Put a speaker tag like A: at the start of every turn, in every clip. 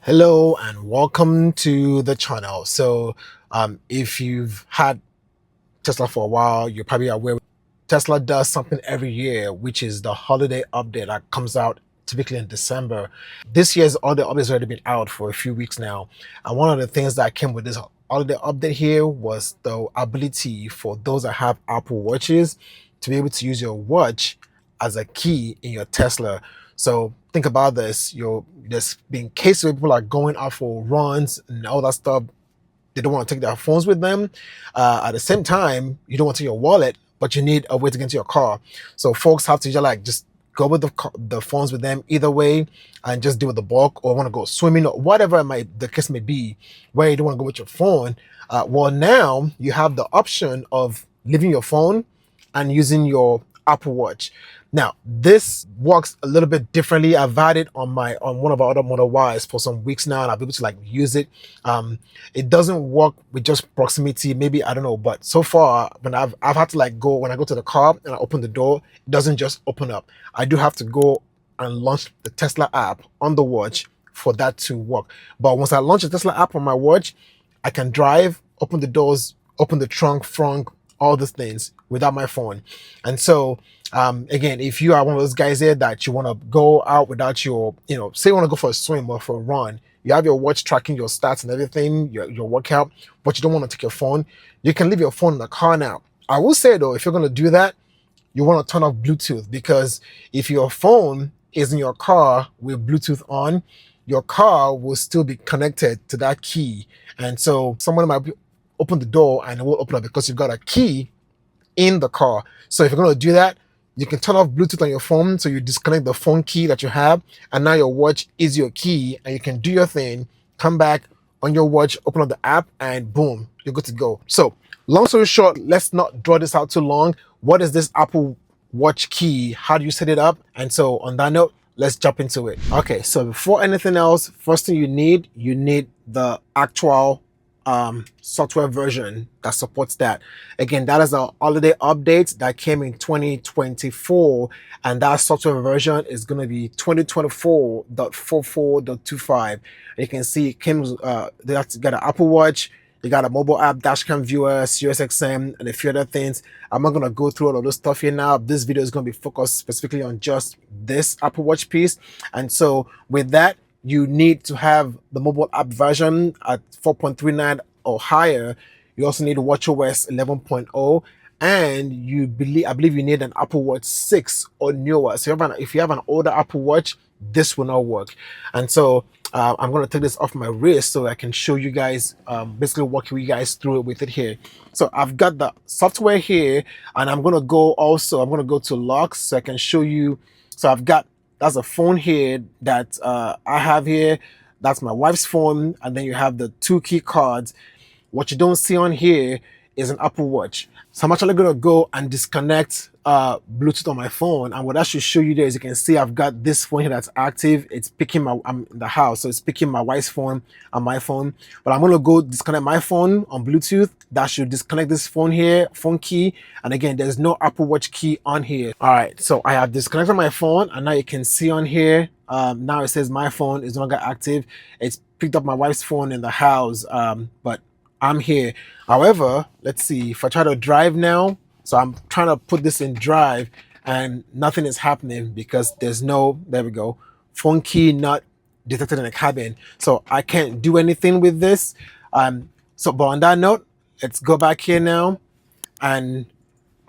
A: Hello and welcome to the channel. If you've had Tesla for a while, you're probably aware Tesla does something every year, which is the holiday update that comes out typically in December. This year's holiday update has already been out for a few weeks now. And one of the things that came with this holiday update here was the ability for those that have Apple Watches to be able to use your watch as a key in your Tesla. So think about this. There's been cases where people are going out for runs and all that stuff. They don't want to take their phones with them. At the same time, you don't want to take your wallet, but you need a way to get into your car. So folks have to just go with the phones with them either way and just do with the bulk, or want to go swimming or whatever the case may be, where you don't want to go with your phone. Well, now you have the option of leaving your phone and using your Apple Watch. Now, this works a little bit differently. I've had it on one of our other Model Ys for some weeks now, and I've been able to use it. It doesn't work with just proximity, maybe, I don't know, but so far when I've had to when I go to the car and I open the door, it doesn't just open up. I do have to go and launch the Tesla app on the watch for that to work. But once I launch the Tesla app on my watch, I can drive, open the doors, open the trunk, front, all these things without my phone. And so again, if you are one of those guys there that you want to go out without your, say you want to go for a swim or for a run, you have your watch tracking your stats and everything, your workout, but you don't want to take your phone, you can leave your phone in the car now. I will say though, if you're going to do that, you want to turn off Bluetooth, because if your phone is in your car with Bluetooth on, your car will still be connected to that key. And so someone might open the door and it will open up because you've got a key in the car. So if you're going to do that, you can turn off Bluetooth on your phone, so you disconnect the phone key that you have, and now your watch is your key, and you can do your thing, come back on your watch, open up the app, and boom, you're good to go. So long story short, let's not draw this out too long. What is this Apple Watch key? How do you set it up? And so on that note, let's jump into it. Okay, so before anything else, first thing you need the actual software version that supports that. Again, that is a holiday update that came in 2024, and that software version is going to be 2024.44.25. You can see it came they have to get an Apple Watch, you got a mobile app, dashcam viewer, SiriusXM, and a few other things. I'm not going to go through all of this stuff here now. This video is going to be focused specifically on just this Apple Watch piece. And so with that, you need to have the mobile app version at 4.39 or higher. You also need watchOS 11.0, and I believe you need an Apple Watch 6 or newer. So if you have an older Apple Watch, this will not work. And so I'm going to take this off my wrist so I can show you guys, basically walk you guys through it with it here. So I've got the software here, and I'm going to go to locks so I can show you. So that's a phone here that I have here. That's my wife's phone. And then you have the 2 key cards. What you don't see on here is an Apple Watch. So I'm actually going to go and disconnect Bluetooth on my phone. And what that should show you there is, you can see I've got this phone here that's active. It's picking I'm in the house, so it's picking my wife's phone and my phone. But I'm going to go disconnect my phone on Bluetooth. That should disconnect this phone here, phone key. And again, there's no Apple Watch key on here. All right, so I have disconnected my phone, and now you can see on here, now it says my phone is no longer active. It's picked up my wife's phone in the house, but I'm here. However, let's see if I try to drive now. So I'm trying to put this in drive, and nothing is happening because there we go, phone key not detected in the cabin. So I can't do anything with this. But on that note, let's go back here now, and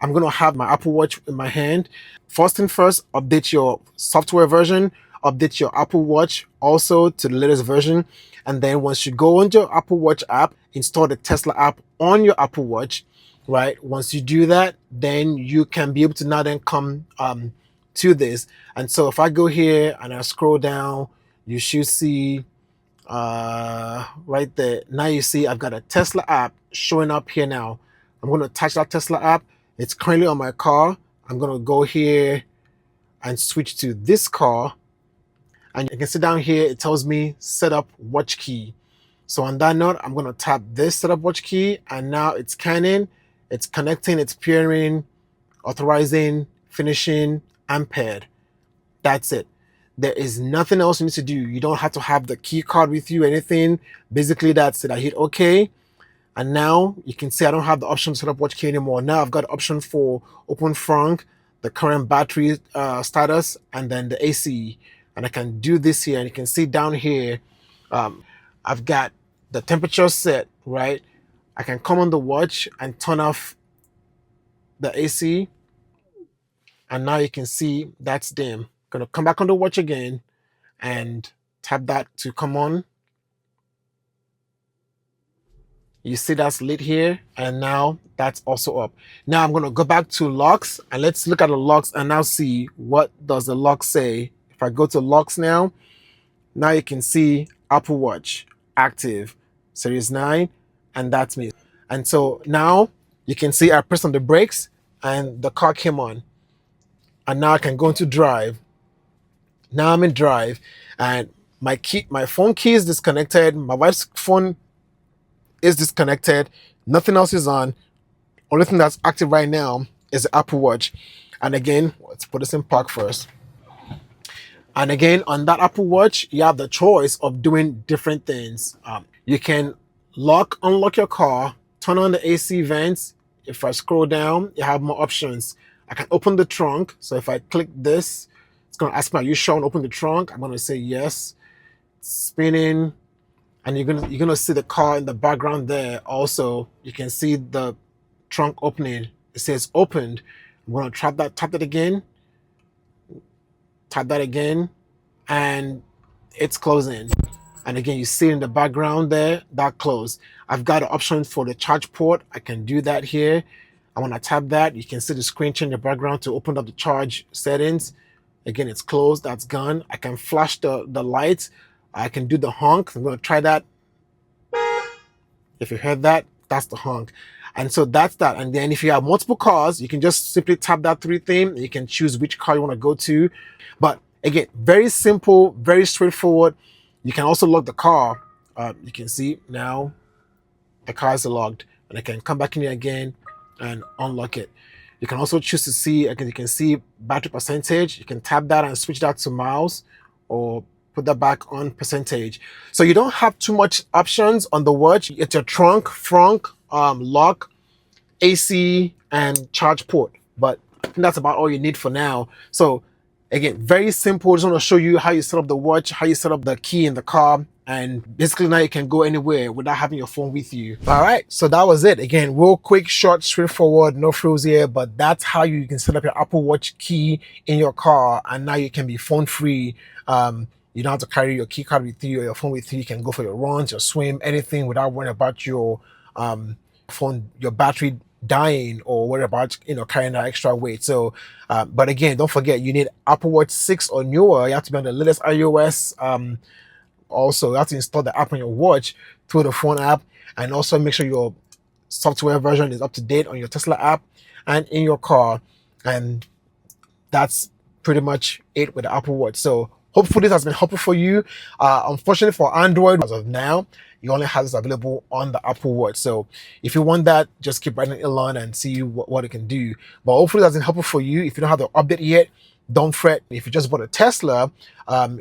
A: I'm going to have my Apple Watch in my hand. First thing first, update your software version, update your Apple Watch also to the latest version. And then once you go into your Apple Watch app, install the Tesla app on your Apple Watch, right? Once you do that, then you can be able to now then come to this. And so if I go here and I scroll down, you should see right there. Now you see I've got a Tesla app showing up here now. I'm going to attach that Tesla app. It's currently on my car. I'm going to go here and switch to this car. And you can see down here, it tells me set up watch key. So on that note, I'm going to tap this set up watch key, and now it's scanning, it's connecting, it's pairing, authorizing, finishing, and paired. That's it. There is nothing else you need to do. You don't have to have the key card with you, anything. Basically, that's it. I hit OK. And now you can see I don't have the option to set up watch key anymore. Now I've got the option for open front, the current battery status, and then the AC. And I can do this here, and you can see down here, I've got the temperature set, right? I can come on the watch and turn off the AC. And now you can see that's dim. Gonna come back on the watch again and tap that to come on. You see that's lit here, and now that's also up. Now I'm gonna go back to locks, and let's look at the locks and now see what does the lock say. If I go to locks now you can see Apple Watch active, Series 9, and that's me. And so now you can see I pressed on the brakes and the car came on. And now I can go into drive. Now I'm in drive, and my phone key is disconnected. My wife's phone is disconnected. Nothing else is on. Only thing that's active right now is the Apple Watch. And again, let's put this in park first. And again, on that Apple Watch, you have the choice of doing different things. You can unlock your car, turn on the AC vents. If I scroll down, you have more options. I can open the trunk. So if I click this, it's going to ask me, are you sure I want to open the trunk? I'm going to say yes. Spinning. And you're gonna see the car in the background there. Also, you can see the trunk opening. It says opened. I'm gonna tap that again. Tap that again, and it's closing. And again, you see in the background there that closed. I've got an option for the charge port. I can do that here. I want to tap that. You can see the screen change in the background to open up the charge settings. Again, it's closed. That's gone. I can flash the lights. I can do the honk. I'm going to try that. If you heard that, that's the honk. And so that's that. And then if you have multiple cars, you can just simply tap that three thing. You can choose which car you want to go to. But again, very simple, very straightforward. You can also lock the car. You can see now the car is locked. And I can come back in here again and unlock it. You can also choose to see, again, you can see battery percentage. You can tap that and switch that to miles, or put that back on percentage. So you don't have too much options on the watch. It's your trunk, front, lock, AC, and charge port. But I think that's about all you need for now. So again, very simple. Just want to show you how you set up the watch, how you set up the key in the car, and basically now you can go anywhere without having your phone with you. All right, so that was it. Again, real quick, short, straightforward, no frills here, but that's how you can set up your Apple Watch key in your car, and now you can be phone free. You don't have to carry your key card with you or your phone with you. You can go for your runs, your swim, anything without worrying about your phone, your battery dying, or worry about carrying that extra weight. So but again, don't forget, you need Apple Watch 6 or newer. You have to be on the latest iOS. Also, you have to install the app on your watch through the phone app, and also make sure your software version is up to date on your Tesla app and in your car. And that's pretty much it with the Apple Watch. So hopefully this has been helpful for you. Unfortunately for Android, as of now, you only have this available on the Apple Watch. So if you want that, just keep writing it along and see what it can do. But hopefully that's been helpful for you. If you don't have the update yet, don't fret. If you just bought a Tesla,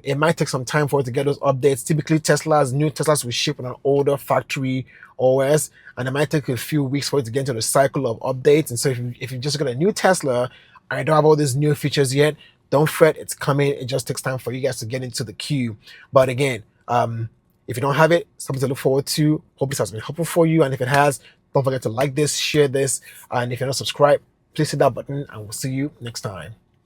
A: it might take some time for it to get those updates. Typically, new Teslas will ship on an older factory OS, and it might take a few weeks for it to get into the cycle of updates. And so if you just got a new Tesla and you don't have all these new features yet, don't fret, it's coming. It just takes time for you guys to get into the queue. But again, if you don't have it, something to look forward to. Hope this has been helpful for you. And if it has, don't forget to like this, share this. And if you're not subscribed, please hit that button, and we'll see you next time.